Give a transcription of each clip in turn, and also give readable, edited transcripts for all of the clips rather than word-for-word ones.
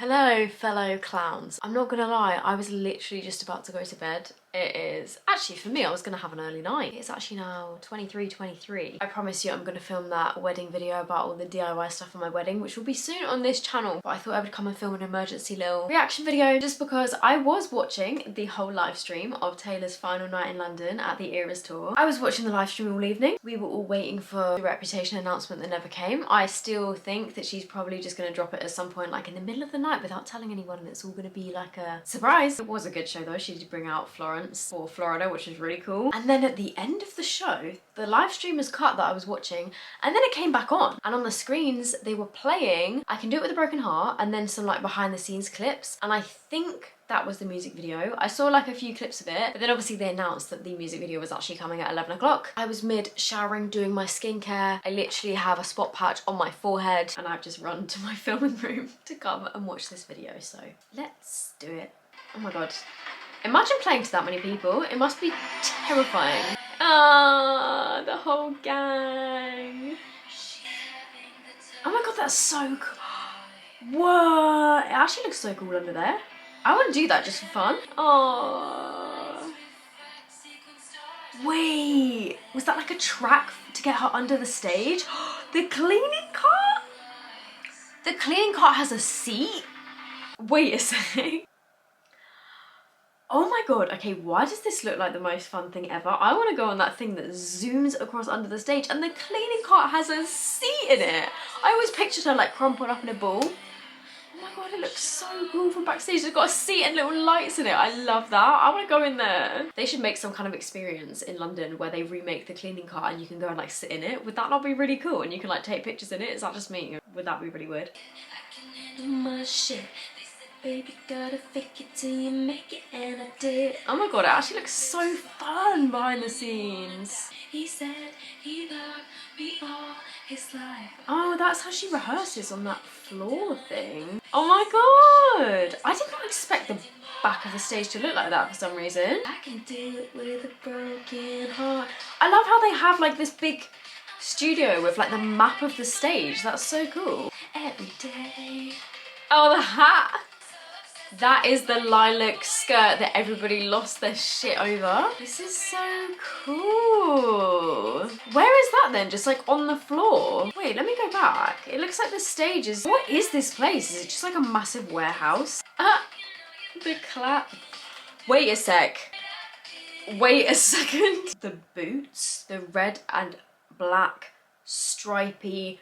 Hello, fellow clowns. I'm not gonna lie, I was literally just about to go to bed. It is, actually for me, I was gonna have an early night. It's actually now 23:23. I promise you I'm gonna film that wedding video about all the DIY stuff for my wedding, which will be soon on this channel. But I thought I would come and film an emergency little reaction video just because I was watching the whole live stream of Taylor's final night in London at the Eras tour. I was watching the live stream all evening. We were all waiting for the Reputation announcement that never came. I still think that she's probably just gonna drop it at some point, like in the middle of the night without telling anyone, and it's all gonna be like a surprise. It was a good show though. She did bring out Florence or Florida, which was really cool. And then at the end of the show, the live stream was cut that I was watching, and then it came back on. And on the screens, they were playing I Can Do It With a Broken Heart, and then some like behind the scenes clips. And I think that was the music video. I saw like a few clips of it, but then obviously they announced that the music video was actually coming at 11 o'clock. I was mid showering, doing my skincare. I literally have a spot patch on my forehead, and I've just run to my filming room to come and watch this video. So let's do it. Oh my God. Imagine playing to that many people. It must be terrifying. Ah, the whole gang. Oh my God, that's so cool. Whoa, it actually looks so cool under there. I want to do that just for fun. Oh. Wait, was that like a track to get her under the stage? The cleaning cart? The cleaning cart has a seat? Wait a sec. Oh my God, okay, why does this look like the most fun thing ever? I want to go on that thing that zooms across under the stage, and the cleaning cart has a seat in it. I always pictured her like crumpled up in a ball. Oh my God, it looks so cool from backstage. It's got a seat and little lights in it. I love that. I want to go in there. They should make some kind of experience in London where they remake the cleaning cart and you can go and like sit in it. Would that not be really cool? And you can like take pictures in it. Is that just me? Would that be really weird? My shit. Baby, gotta fake it till you make it, and I did. Oh my God, it actually looks so fun behind the scenes. He said he loved me all his life. Oh, that's how she rehearses on that floor thing. Oh my God, I did not expect the back of the stage to look like that for some reason. I can do it with a broken heart. I love how they have like this big studio with like the map of the stage. That's so cool. Every day. Oh, the hat. That is the lilac skirt that everybody lost their shit over. This is so cool. Where is that then? Just like on the floor? Wait, let me go back. It looks like the stage is... What is this place? Is it just like a massive warehouse? The clap. Wait a sec. Wait a second. The boots, the red and black stripy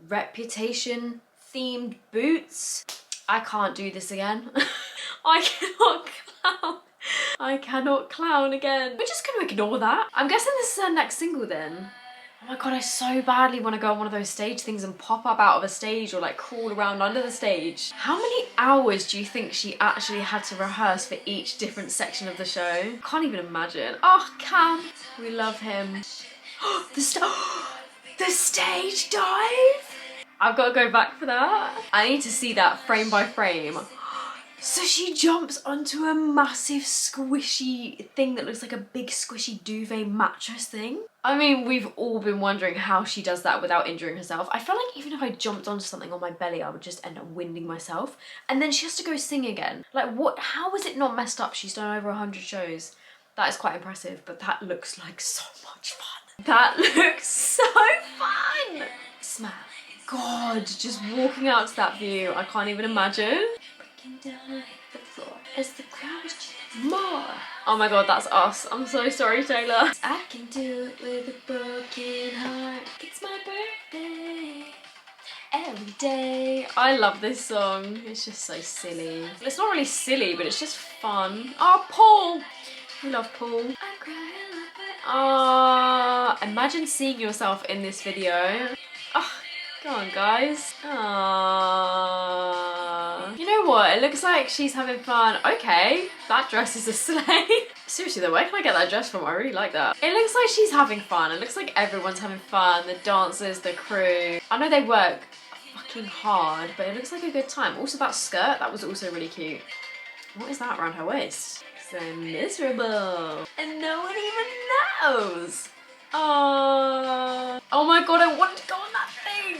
Reputation themed boots. I can't do this again. I cannot clown. I cannot clown again. We're just gonna ignore that. I'm guessing this is her next single then. Oh my God, I so badly want to go on one of those stage things and pop up out of a stage or like crawl around under the stage. How many hours do you think she actually had to rehearse for each different section of the show? Can't even imagine. Oh, Cam, we love him. The stage dive. I've got to go back for that. I need to see that frame by frame. So she jumps onto a massive squishy thing that looks like a big squishy duvet mattress thing. I mean, we've all been wondering how she does that without injuring herself. I feel like even if I jumped onto something on my belly, I would just end up winding myself. And then she has to go sing again. Like what, how is it not messed up? She's done over 100 shows. That is quite impressive, but that looks like so much fun. That looks so fun. Smile. God, just walking out to that view, I can't even imagine. Breaking down the floor as the crowd is cheering more. Oh my God, that's us. I'm so sorry, Taylor. I can do it with a broken heart. It's my birthday every day. I love this song. It's just so silly. It's not really silly, but it's just fun. Oh, Paul. We love Paul. I'm crying. Imagine seeing yourself in this video. Oh, go on, guys. Aww. You know what? It looks like she's having fun. Okay, that dress is a slay. Seriously though, where can I get that dress from? I really like that. It looks like she's having fun. It looks like everyone's having fun. The dancers, the crew. I know they work fucking hard, but it looks like a good time. Also, that skirt, that was also really cute. What is that around her waist? So miserable. And no one even knows. Oh my God, I want to go on that thing.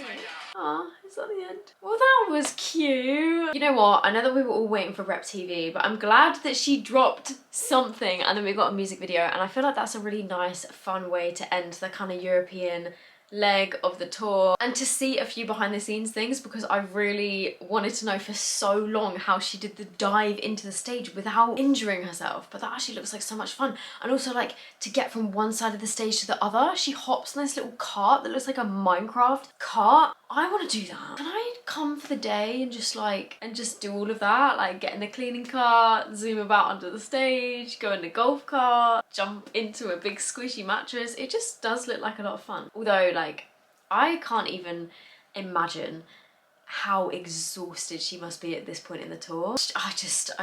Oh, it's songs at the end. Well, that was cute. You know what? I know that we were all waiting for Rep TV, but I'm glad that she dropped something and then we got a music video, and I feel like that's a really nice, fun way to end the kind of European leg of the tour, and to see a few behind the scenes things, because I really wanted to know for so long how she did the dive into the stage without injuring herself. But that actually looks like so much fun. And also, like, to get from one side of the stage to the other, she hops on this little cart that looks like a Minecraft cart. I want to do that. Can I come for the day and just do all of that? Like, get in the cleaning cart, zoom about under the stage, go in the golf cart, jump into a big squishy mattress. It just does look like a lot of fun. Although, like, I can't even imagine how exhausted she must be at this point in the tour. I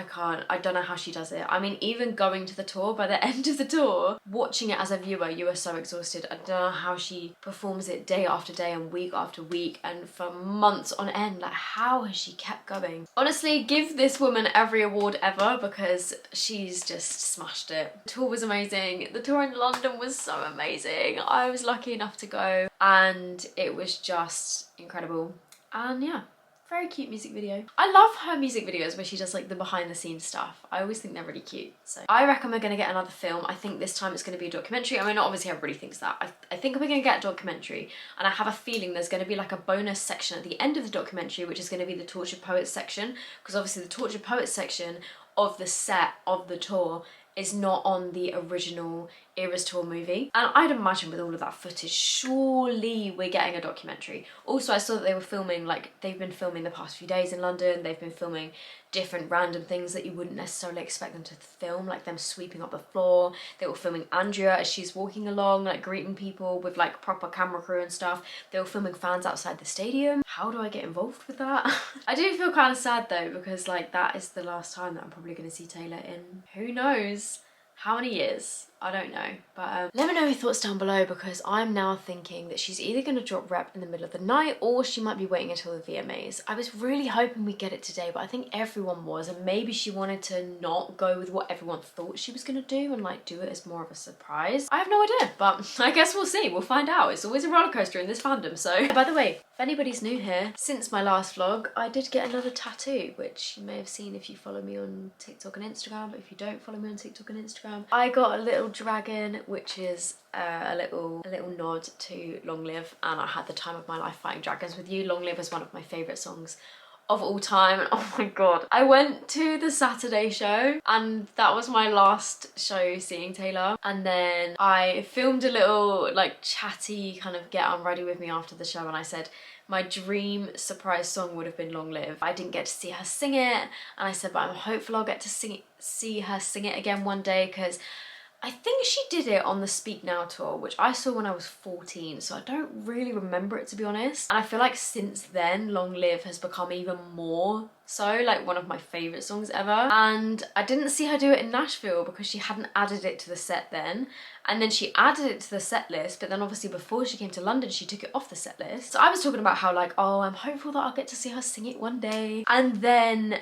can't. I don't know how she does it. I mean, even going to the tour, by the end of the tour, watching it as a viewer, you are so exhausted. I don't know how she performs it day after day and week after week and for months on end. Like, how has she kept going? Honestly, give this woman every award ever, because she's just smashed it. The tour was amazing. The tour in London was so amazing. I was lucky enough to go and it was just incredible. And yeah, very cute music video. I love her music videos where she does like the behind the scenes stuff. I always think they're really cute. So I reckon we're gonna get another film. I think this time it's gonna be a documentary. I mean, obviously everybody thinks that. I think we're gonna get a documentary, and I have a feeling there's gonna be like a bonus section at the end of the documentary, which is gonna be the Tortured Poets section, because obviously the Tortured Poets section of the set of the tour is not on the original Eras Tour movie. And I'd imagine with all of that footage, surely we're getting a documentary. Also, I saw that they were filming, like, they've been filming the past few days in London. They've been filming different random things that you wouldn't necessarily expect them to film, like them sweeping up the floor. They were filming Andrea as she's walking along, like greeting people with like proper camera crew and stuff. They were filming fans outside the stadium. How do I get involved with that? I do feel kind of sad though, because like that is the last time that I'm probably going to see Taylor in who knows how many years. I don't know, but let me know your thoughts down below, because I'm now thinking that she's either going to drop Rep in the middle of the night or she might be waiting until the VMAs. I was really hoping we'd get it today, but I think everyone was, and maybe she wanted to not go with what everyone thought she was going to do and like do it as more of a surprise. I have no idea, but I guess we'll see. We'll find out. It's always a roller coaster in this fandom. So by the way, if anybody's new here, since my last vlog, I did get another tattoo, which you may have seen if you follow me on TikTok and Instagram, but if you don't follow me on TikTok and Instagram, I got a little dragon, which is a little nod to Long Live, and I had the time of my life fighting dragons with you. Long Live is one of my favourite songs of all time, and oh my god. I went to the Saturday show, and that was my last show seeing Taylor, and then I filmed a little like chatty kind of get on ready with me after the show, and I said my dream surprise song would have been Long Live. I didn't get to see her sing it, and I said, but I'm hopeful I'll get to see her sing it again one day, because I think she did it on the Speak Now tour, which I saw when I was 14, so I don't really remember it, to be honest. And I feel like since then, Long Live has become even more so, like, one of my favourite songs ever. And I didn't see her do it in Nashville because she hadn't added it to the set then. And then she added it to the set list, but then obviously before she came to London, she took it off the set list. So I was talking about how like, oh, I'm hopeful that I'll get to see her sing it one day. And then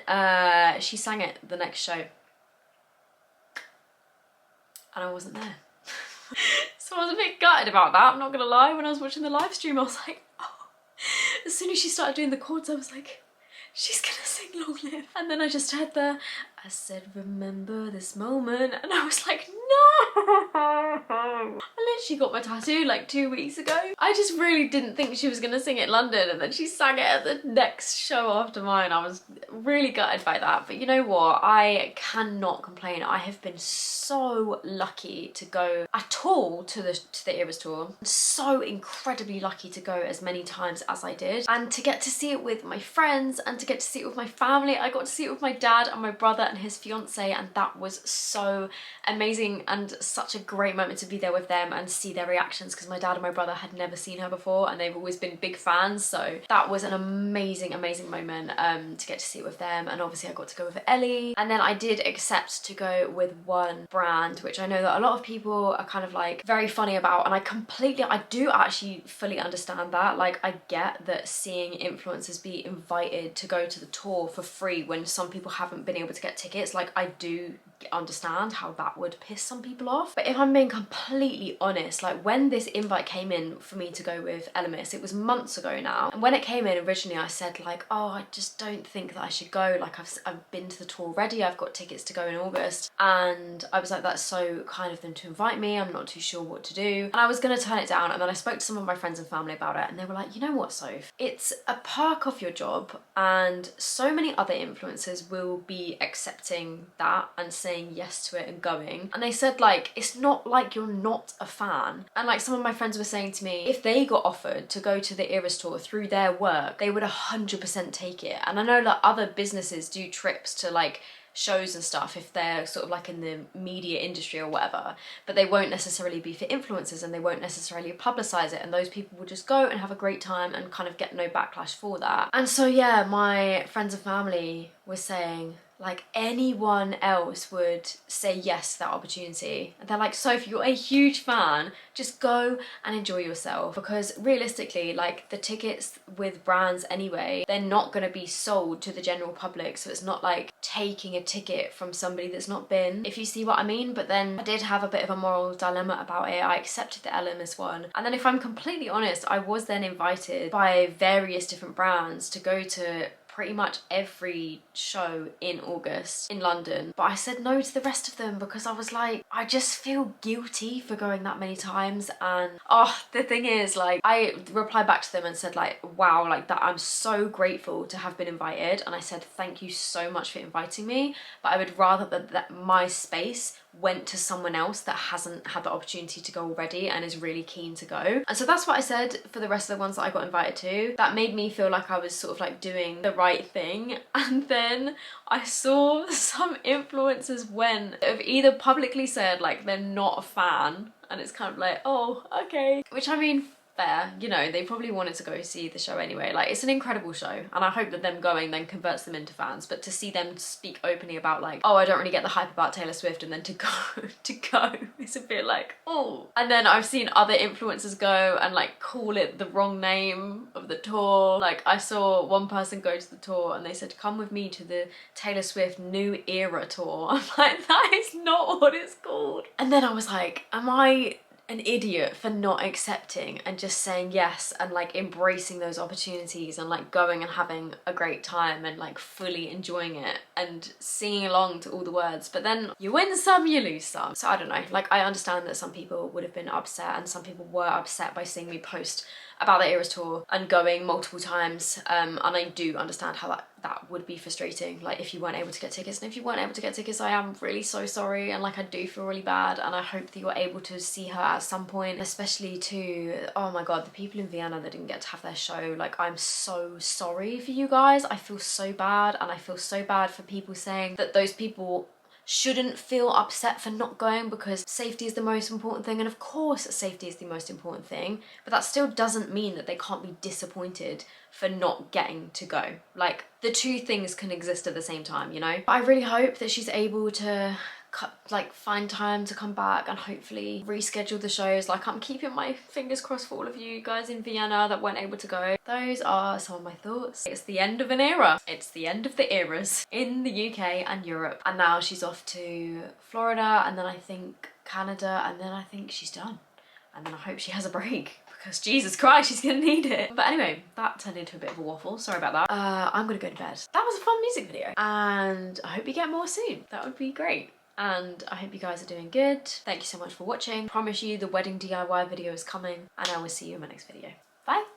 she sang it the next show. And I wasn't there. So I was a bit gutted about that, I'm not gonna lie. When I was watching the live stream, I was like, oh. As soon as she started doing the chords, I was like, she's gonna sing Long Live. And then I just heard I said, remember this moment. And I was like, no. I literally got my tattoo like 2 weeks ago. I just really didn't think she was gonna sing it in London, and then she sang it at the next show after mine. I was really gutted by that. But you know what? I cannot complain. I have been so lucky to go at all to the Eras tour. I'm so incredibly lucky to go as many times as I did, and to get to see it with my friends and to get to see it with my family. I got to see it with my dad and my brother and his fiance, and that was so amazing and such a great moment to be there with them and see their reactions, because my dad and my brother had never seen her before and they've always been big fans. So that was an amazing moment to get to see it with them. And obviously I got to go with Ellie, and then I did accept to go with one brand, which I know that a lot of people are kind of like very funny about, and I do actually fully understand that. Like, I get that seeing influencers be invited to go to the tour for free when some people haven't been able to get tickets, like, I do understand how that would piss some people off. But if I'm being completely honest, like when this invite came in for me to go with Elemis, it was months ago now. And when it came in originally, I said like, oh, I just don't think that I should go. Like I've been to the tour already. I've got tickets to go in August. And I was like, that's so kind of them to invite me. I'm not too sure what to do. And I was gonna turn it down. And then I spoke to some of my friends and family about it. And they were like, you know what, Soph? It's a perk of your job. And so many other influencers will be accepting that and saying yes to it and going. And they said like, it's not like you're not a fan. And like some of my friends were saying to me, if they got offered to go to the Eras tour through their work, they would 100% take it. And I know that other businesses do trips to like shows and stuff if they're sort of like in the media industry or whatever, but they won't necessarily be for influencers and they won't necessarily publicize it, and those people will just go and have a great time and kind of get no backlash for that. And so yeah, my friends and family were saying like anyone else would say yes to that opportunity. And they're like, Sophie, you're a huge fan, just go and enjoy yourself. Because realistically, like the tickets with brands anyway, they're not gonna be sold to the general public. So it's not like taking a ticket from somebody that's not been, if you see what I mean. But then I did have a bit of a moral dilemma about it. I accepted the LMS one. And then if I'm completely honest, I was then invited by various different brands to go to pretty much every show in August in London, but I said no to the rest of them because I was like, I just feel guilty for going that many times. And oh, the thing is, like, I replied back to them and said like, wow, like that, I'm so grateful to have been invited, and I said thank you so much for inviting me, but I would rather that my space went to someone else that hasn't had the opportunity to go already and is really keen to go. And so that's what I said for the rest of the ones that I got invited to. That made me feel like I was sort of like doing the right thing. And then I saw some influencers went that have either publicly said like they're not a fan, and it's kind of like, oh, okay. Which I mean, fair, you know, they probably wanted to go see the show anyway. Like, it's an incredible show, and I hope that them going then converts them into fans. But to see them speak openly about like, oh, I don't really get the hype about Taylor Swift, and then to go it's a bit like, oh. And then I've seen other influencers go and like call it the wrong name of the tour. Like I saw one person go to the tour and they said, come with me to the Taylor Swift New Era tour. I'm like, that is not what it's called. And then I was like, am I an idiot for not accepting and just saying yes and like embracing those opportunities and like going and having a great time and like fully enjoying it and singing along to all the words? But then you win some, you lose some. So I don't know, like I understand that some people would have been upset, and some people were upset by seeing me post about the Eras tour and going multiple times, and I do understand how that would be frustrating, like if you weren't able to get tickets. And if you weren't able to get tickets, I am really so sorry, and like I do feel really bad, and I hope that you're able to see her at some point, especially to, oh my god, the people in Vienna that didn't get to have their show. Like, I'm so sorry for you guys. I feel so bad, and I feel so bad for people saying that those people shouldn't feel upset for not going, because safety is the most important thing. And of course safety is the most important thing, but that still doesn't mean that they can't be disappointed for not getting to go. Like, the two things can exist at the same time, you know? But I really hope that she's able to find time to come back and hopefully reschedule the shows. Like, I'm keeping my fingers crossed for all of you guys in Vienna that weren't able to go. Those are some of my thoughts. It's the end of an era. It's the end of the eras in the UK and Europe. And now she's off to Florida, and then I think Canada, and then I think she's done. And then I hope she has a break, because Jesus Christ, she's gonna need it. But anyway, that turned into a bit of a waffle. Sorry about that. I'm gonna go to bed. That was a fun music video, and I hope you get more soon. That would be great. And I hope you guys are doing good. Thank you so much for watching. I promise you the wedding DIY video is coming, and I will see you in my next video. Bye.